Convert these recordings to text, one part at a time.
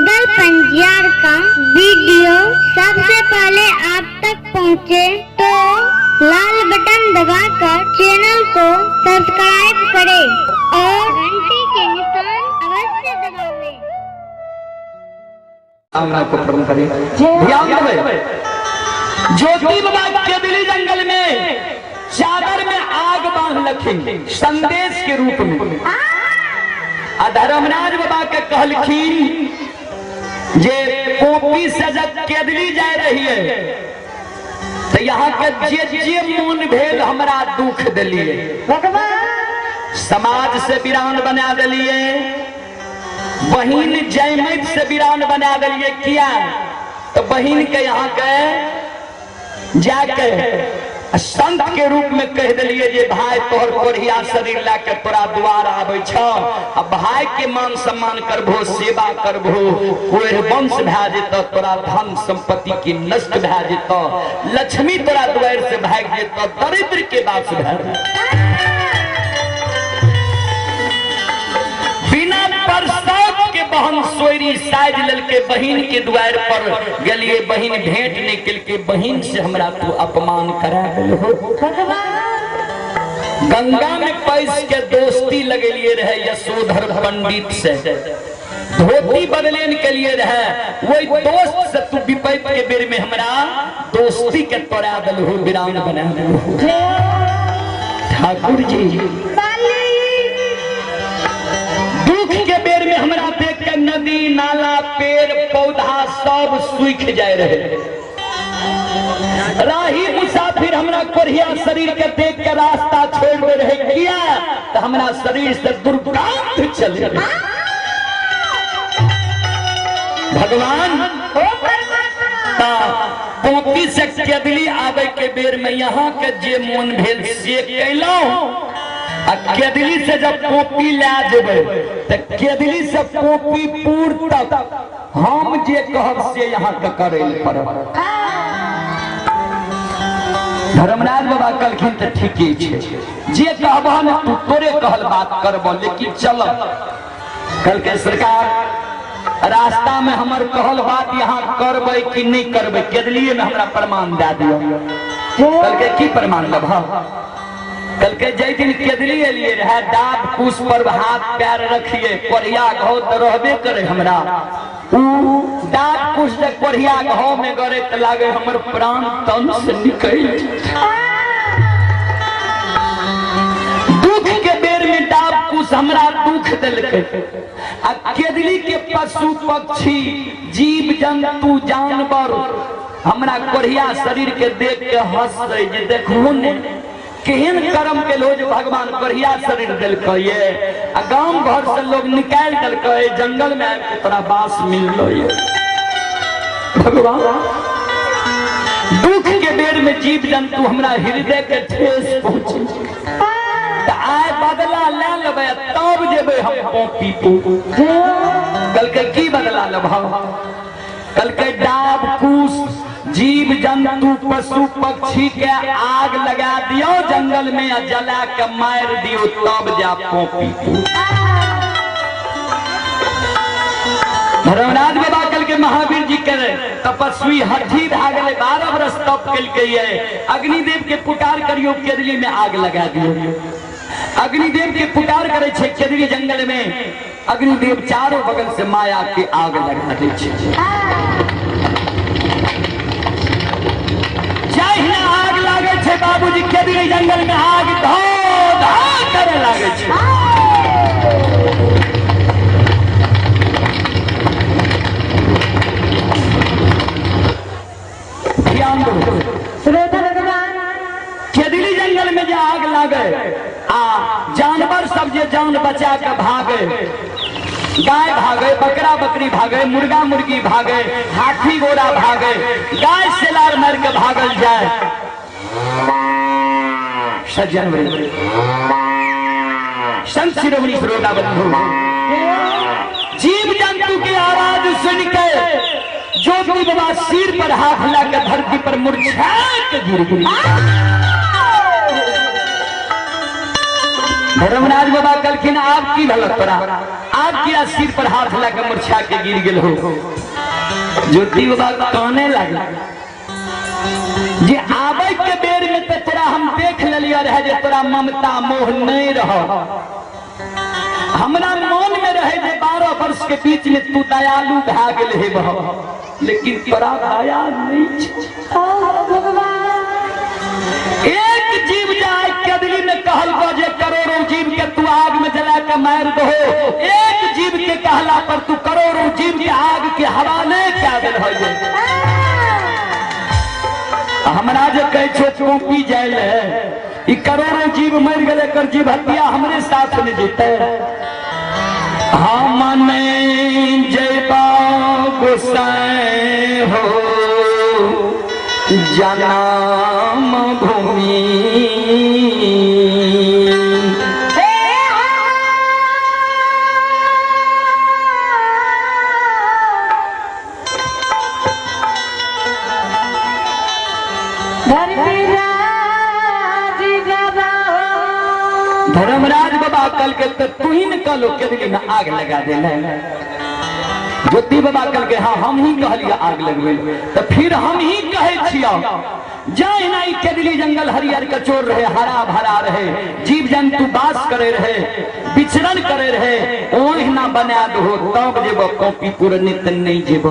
रुदल पंजियार का वीडियो सबसे पहले आप तक पहुंचे तो लाल बटन दबाकर चैनल को सब्सक्राइब करें और घंटी के निशान अवश्य दबावें। को प्रणाम करें। ध्यान देवे ज्योति बाबा के दिल्ली जंगल में चादर में आग बांध रखी संदेश के रूप में। धर्मराज बाबा के कहलखिन जे पोपी से जब केदली जा रही है तो यहाँ के जे मन भेद हमरा दुख दिलिए, समाज से वीरान बना दिलिए, बहिन जयमत से वीरान बना दिलिए। किया तो बहिन के यहाँ के जाके संत के रूप में कह दिलिए जे भाई तोहर कोढ़िया शरीर लाके तोरा द्वार आवे छ, अब भाई के मान सम्मान करबो, सेवा करबो, कोई वंश भै जेत, तोरा धन संपत्ति की नष्ट भै जेत, लक्ष्मी तोरा द्वार से भाग जेत, दरिद्र के वास भै। बिना प्रसाद के बहन सोयरी साज लल के बहिन के द्वार पर गलिए, बहिन भेंट निकल के बहिन से हमरा तू अपमान करा दिल हो। गंगा में पैस के दोस्ती लगेलिए रहे यशोधर पंडित से, धोती बदलेन के लिए रहे, वही दोस्त से तू विपैत के बेर में हमरा दोस्ती के तोड़ा दिल हो, वीरान बना दिल हो। ठाकुर जी दुख के बेर में हमरा देख के नदी नाला पेड़ पौधा सब सूख जाए रहे, राही मुसाफिर हमरा कोढ़िया शरीर के देख के रास्ता छोड़ दे रहे। किया तो हमरा शरीर से दुर्गंध चले। भगवान पोपी से केदली आवे के बेर में यहाँ के जे मन भेल से कैलौ। केदली से जब पोपी ला जेबे तो केदली से पोपी पूर तक हम जे कहब से यहाँ के करे पड़ब। धर्मराज बाबा कहलखिन तो ठीके छे, जे कहबहन तू तोरे कहल बात करब, लेकिन चल। कल के सरकार रास्ता में हमर कहल बात यहाँ करबै कि नहीं करबै, केदलिए में हमरा प्रमाण दे दियो। कल के की प्रमाण देब? कल के जय दिन केदली एलिए रहे, डाब कुश पर हाथ पैर रखिए, कोढ़िया घाव तो रहबे करे हमरा। डाब कुश से कोढ़िया घाव में गरे तो लागे हमर प्राण तन से निकल। दुख के बेर में डाब कुश हमरा दुख दिलके। केदली के पशु पक्षी जीव जंतु जानवर हमरा कोढ़िया शरीर के देख के हंस रहे जे देखो ने केहन कर्म के लोग भगवान कोढ़िया शरीर दिलके ये, गांव घर से लोग निकाल दिलके, जंगल में आके तोरा बास मिललो ये। भगवान दुख के बेर में जीव जंतु हमरा हृदय के ठेस पहुंचे, आए बदला ले लेबे तब जेबे हम पोपी पू। कल के की बदला लेबह? कल के डाब कुश जीव जंतु पशु पक्षी के आग लगा दियो जंगल में, जला के मार दियो तब जा पोपी। धर्मराज बाबा कल के महावीर जी करे तपस्वी हठी भाग गए, 12 वर्ष तप कल के अग्निदेव के पुकार करियो, केदली में आग लगा दियो। अग्निदेव के पुकार करे छे केदली जंगल में, अग्निदेव चारों बगल से माया के आग लगा दे छे। आग लागे छे बाबूजी, केदली जंगल में आग धो धा करे लागे छे। ध्यान दो, केदली जंगल में जो आग लागे जानवर सब जे जान बचा के भागे, गाय भागे, बकरा बकरी भागे, मुर्गा मुर्गी भागे, हाथी घोड़ा भागे, गाय से लार मार के भागल जाए। सज्जन संत शिरोमणि श्रोता बंधु, जीव जंतु की आवाज सुन के ज्योति बाबा सिर पर हाथ हिला के धरती पर मूर्छा के गिर गिरी। धर्मराज बाबा कलखिन आपकी भलत पड़ा, आग किया सिर पर हाथ लगा मूर्छा के गिर गेल हो। ज्योति बाबा कहने लगा जे आबै के बेर में तो तोरा हम देख लिया रहे जे तोरा ममता मोह नहीं रह। हमरा मन में रहे जे 12 वर्ष के बीच में तू दयालु भा गेल हे बह, लेकिन तोरा दया नहीं। एक जीव जाए कदली में कहल जे करोड़ों जीव के तू आग में जला के मार दो, एक जीव के कहला पर तू करोड़ों जीव के आग के हवाले क्या दिल है। हमरा जो कह छो पी जाए करोड़ों जीव मर गए कर जीव हत्या हमरे साथ में जीते। हम जयबा गोसाई हो जन्म भूमि धर्मराज बाबा कल के तो तू ही न कलो के में आग लगा दे। ज्योति बाबा कल के हाँ हम ही कहलिए आग लगवे, तो फिर हम ही कहे छिया जाए ना केदली जंगल हरियर कचोर रहे, हरा भरा रहे, जीव जंतु बास करे रहे, विचरण करे रहे, ओह ना बना दो तब जेब कॉपी पुरनित नहीं जेब।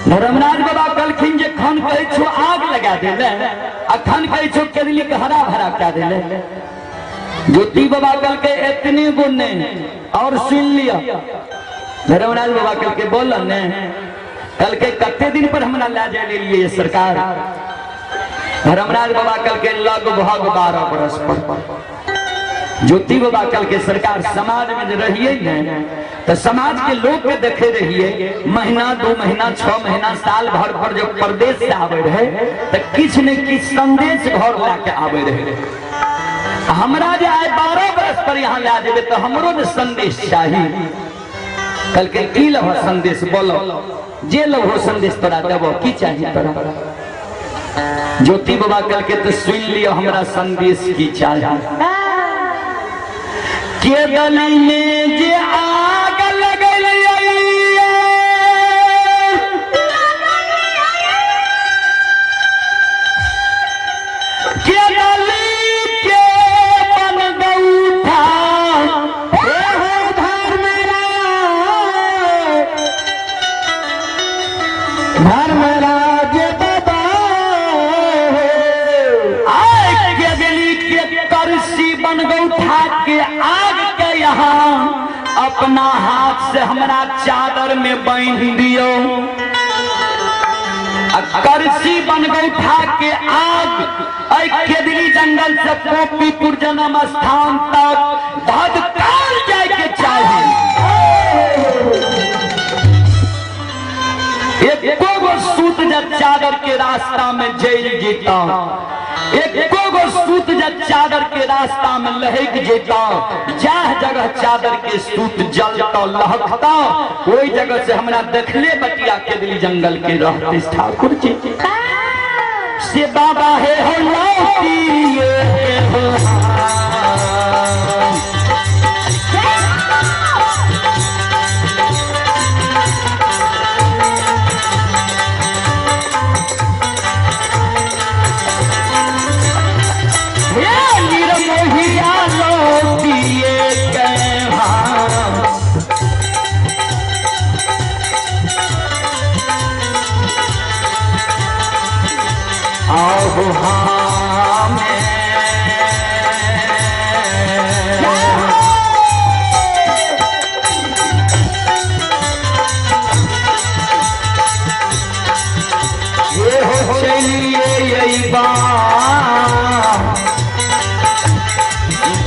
धर्मराज बाबा कलखिन जे खन कहे छो आग लगा दे आ खन कहे छो केदली के हरा भरा क्या दे। ज्योति बाबा कल के इतने गुने और सुन लिया। धर्मराज बाबा कल के बोल ने कल के कते दिन पर हमरा ला जाए ले लिए सरकार। धर्मराज बाबा कल के लगभग 12 बरस पर ज्योति बाबा कल के सरकार समाज में रहिए न तो समाज के लोग के देखे रहिए, महीना 2 महीना 6 महीना साल भर पर जब प्रदेश से आवे रहे तो किछ न किछ संदेश घर लाके आवे रहे। हमरा जे आए 12 बरस पर यहाँ ला देवे तो हमरो ने संदेश चाहिए। कल के की लहो संदेश बोलो, जे लहो संदेश तोरा देबो की चाहिए तोरा। ज्योति बाबा कल के तो सुन लियो हमरा संदेश की चाहिए। के गली में जे आग लगल के गली के बन गौठा धर्मराज बाबा आए के गली के करसी बन गौठा के आग के यहाँ अपना हाथ से हमरा चादर में बांध दियो। करसी बन गौठा के आग केदली जंगल से पोपीपुर जन्म स्थान तक धधकार जाए के चाहिए। एको गो सूत जब चादर के रास्ता में जल जीता, एको गो सूत जब चादर के रास्ता में लहक जीता, जह जगह चादर के सूत जलता लहकता वही जगह से हमरा देखले बटिया केदली जंगल के रहते ठाकुर जी से बाबा है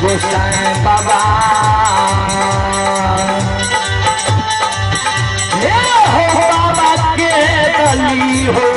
गोसाई बाबा हो बाबा के गली हो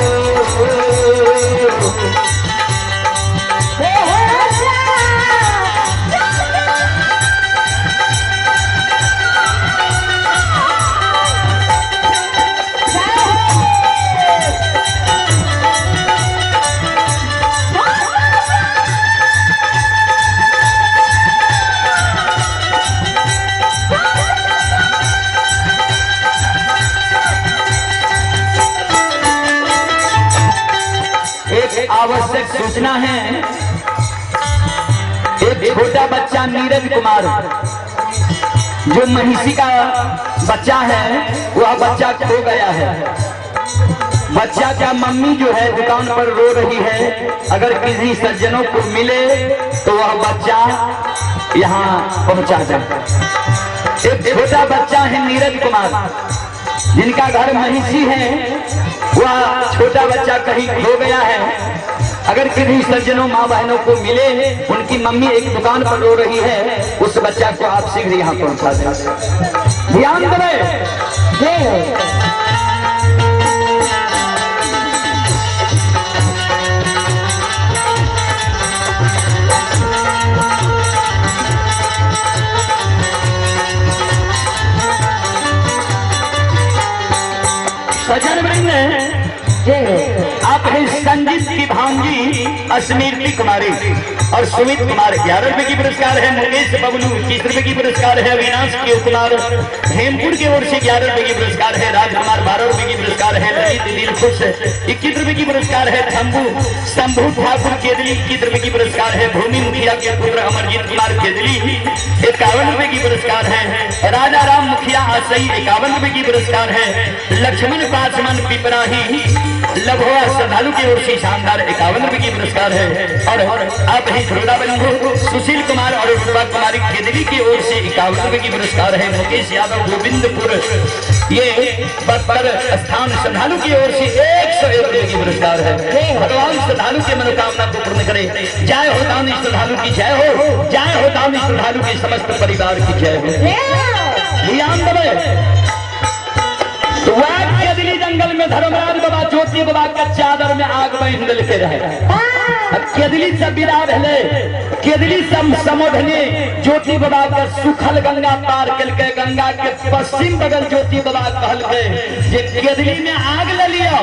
बच्चा नीरज कुमार जो महिषी का बच्चा है, वह बच्चा खो गया है। बच्चा का मम्मी जो है दुकान पर रो रही है, अगर किसी सज्जनों को मिले तो वह बच्चा यहाँ पहुंचा जाए। एक छोटा बच्चा है नीरज कुमार, जिनका घर महिषी है, वह छोटा बच्चा कहीं खो गया है। अगर किसी सज्जनों माँ बहनों को मिले, उनकी मम्मी एक दुकान पर रो रही है, उस बच्चा को आप शीघ्र यहाँ पहुंचा दें। ध्यान दें। सज्जन वृंद, आप हैं संजीत की भांजी स्मृति कुमारी और सुमित कुमार 11 रुपए की पुरस्कार है। मुकेश बबलू 30 रुपए की पुरस्कार है। अविनाश के कुमार हेमपुर की ओर से 11 रुपए की पुरस्कार है। राजकुमार 12 रुपए की पुरस्कार है। ललित दिलखुश 21 रुपए की पुरस्कार है। शंभू ठाकुर केदली 21 रुपए की पुरस्कार है। भूमि मुखिया के पुत्र अमरजीत कुमार केदली 51 रुपए की पुरस्कार है। राजा राम मुखिया आसई 51 रुपए की पुरस्कार है। लक्ष्मण पासवान पिपराही लभोआ श्रद्धालु की ओर से शानदार 51 रुपए की पुरस्कार है। और आप हैं श्रोता बंधु सुशील कुमार और रूपा कुमारी केदली की ओर से 51 रुपए की पुरस्कार है। मुकेश यादव गोविंदपुर ये बदपर स्थान श्रद्धालु की ओर से 101 रुपए की पुरस्कार है। भगवान श्रद्धालु की मनोकामना को पूर्ण करे। जय हो दानी श्रद्धालु की जय हो, जय हो दानी श्रद्धालु के समस्त परिवार की जय हो। ध्यान दें। केदली जंगल में धर्मराज बाबा ज्योति बाबा का चादर में आग बांध के रहे। केदली से विदा भेले, केदली समोधने ज्योति बाबा का सुखल गंगा पार करके गंगा के पश्चिम बगल ज्योति बाबा कहल जे केदली में आग ले लियो,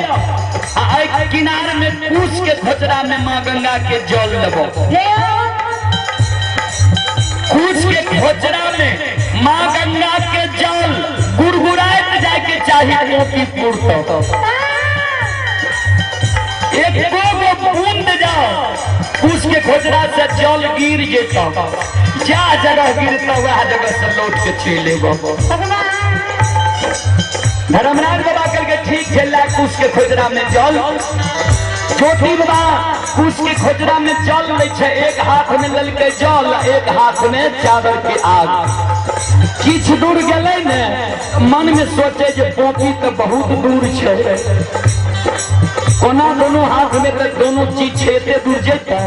किनारे में पूछ के खोचरा में माँ गंगा के जल लेबो। पूछ के खोचरा में माँ गंगा के जल गुड़गुड़ाए जाके चाहिए एक बूंद जाओ, उसके खोजरा से जल गिर जेता, जा जगह गिरता वह जगह से लौट के छीले। धर्मराज बाबा करके ठीक झेला उसके खोजरा में जल। छोटी बाबा उसके खोजरा में जल ले छे, एक हाथ में ललके जल, एक हाथ में चादर की आग। किछ दूर गए ने मन में सोचे जे पोपी तो बहुत दूर छे, कोना दोनों हाथ में तो दोनों चीज छेते दूर जेता।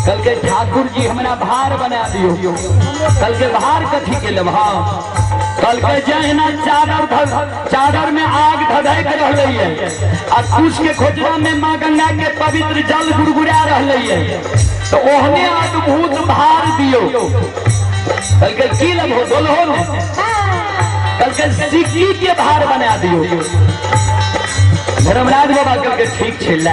कल के ठाकुर जी हमरा भार बना दियो। कल के भार कथी के लेब? कल के जहना चादर में आग धधक रही है और कुछ के खोजरा में माँ गंगा के पवित्र जल गुड़गुड़ा रही है, तो ओहने अद्भुत भार दियो। कल के की लब हो दोलो ने, कल के सिक्की के भार बना दियो। धर्मराज बाबा कल के ठीक छिला,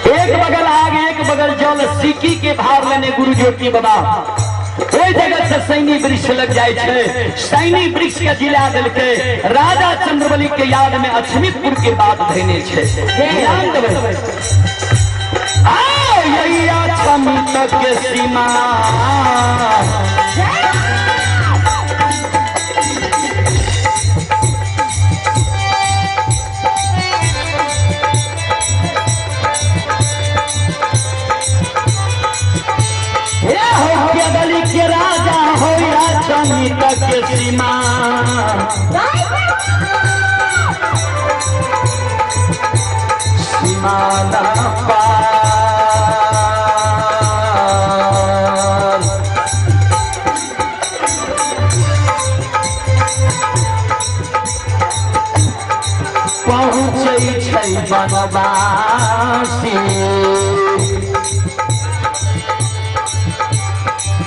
एक बगल आग एक बगल जल, सिक्की के भार लेने गुरु ज्योति बाबा ओई जगह से सैनी वृक्ष लग जाए छे। सैनी वृक्ष के जिला दिल के राजा चंद्रबली के याद में अछमितपुर के बात धैने छे। ध्यान देबै। आओ यही अछमित के सीमा केदली के राजा हो या चमित के सीमा। सीमा न पार पहुँचे छै बनवासी।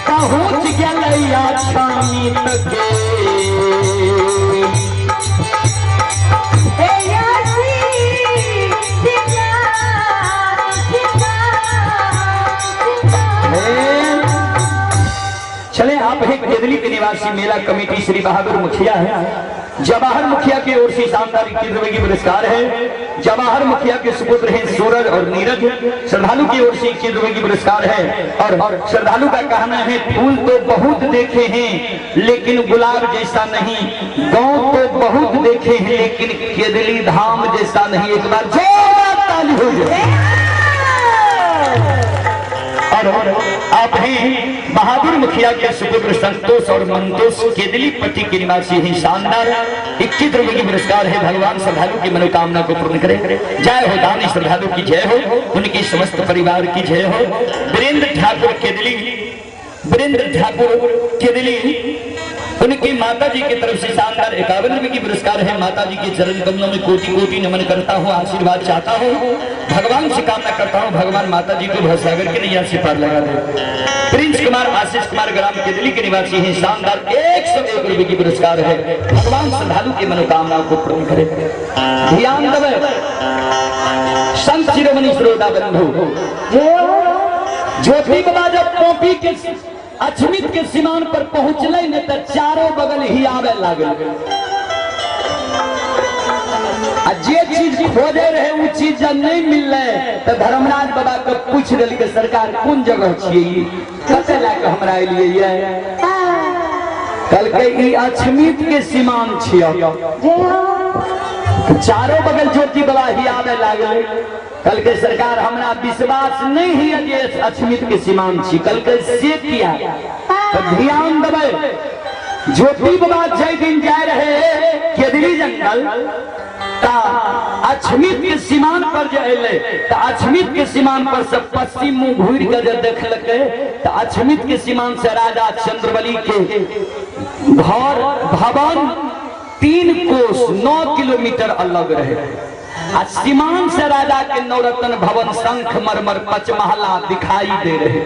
पहुँच गया छमित के चले। आप एक केदली के निवासी मेला कमेटी श्री बहादुर मुखिया है। जवाहर मुखिया की ओर से शानदार 21 रुपए की पुरस्कार है। जवाहर मुखिया के सुपुत्र हैं सूरज और नीरज, श्रद्धालु की ओर से 21 रुपए की पुरस्कार है। और श्रद्धालु का कहना है फूल तो बहुत देखे हैं लेकिन गुलाब जैसा नहीं, गांव तो बहुत देखे हैं लेकिन केदली धाम जैसा नहीं। एक बार जोरदार ताली हो जाए। और आप हैं बहादुर मुखिया के सुपुत्र संतोष और मंतोष केदली पट्टी के निवासी हैं। शानदार 21 रुपए की पुरस्कार है। भगवान श्रद्धालु की मनोकामना को पूर्ण करे। जय हो दानी श्रद्धालु की जय हो, उनकी समस्त परिवार की जय हो। वीरेंद्र ठाकुर केदली उनकी माता जी की तरफ से शानदार 51 रुपए की पुरस्कार है। माता जी के चरण कमलों में कोटि कोटि नमन करता हूँ, आशीर्वाद चाहता हूँ, भगवान से कामना करता हूँ भगवान माता जी को भवसागर के नैया से पार लगा दे। प्रिंस कुमार आशीष कुमार ग्राम केदली के निवासी हैं। शानदार 101 रुपए की पुरस्कार है। भगवान श्रद्धालु की मनोकामना को पूर्ण करे। ध्यान देवे संत शिरोमणि श्रोता बंधु ज्योति बाबा जब पोपी के अछमित के सीमान पर पहुंचले ने तो चारों बगल ही आवे लागल। जे चीज खोजे रहे वो चीज जब नहीं मिल रहे तो धर्मराज बाबा को पूछ दिल के सरकार कौन जगह छिए कते लाके हमरा लिए कल के अछमित के सीमान छिए। चारों बगल ज्योति बाबा ही आवे लागल। कल के सरकार हमरा विश्वास नहीं है जे अछमित के सीमान छी। कल के से किया तो ध्यान देवे ज्योति बाबा जय दिन जाए रहे केदली जंगल अछमित के सीमान पर जो अले तो अछमित के सीमान पर से पश्चिम मुंह घूर के जब देखलक तो अछमित के सीमान से राजा चंद्रबली के घर भवन 3 कोस 9 किलोमीटर अलग रहे। सीमान से राजा के नवरत्न भवन शंख मरमर 5 महला दिखाई दे रहे।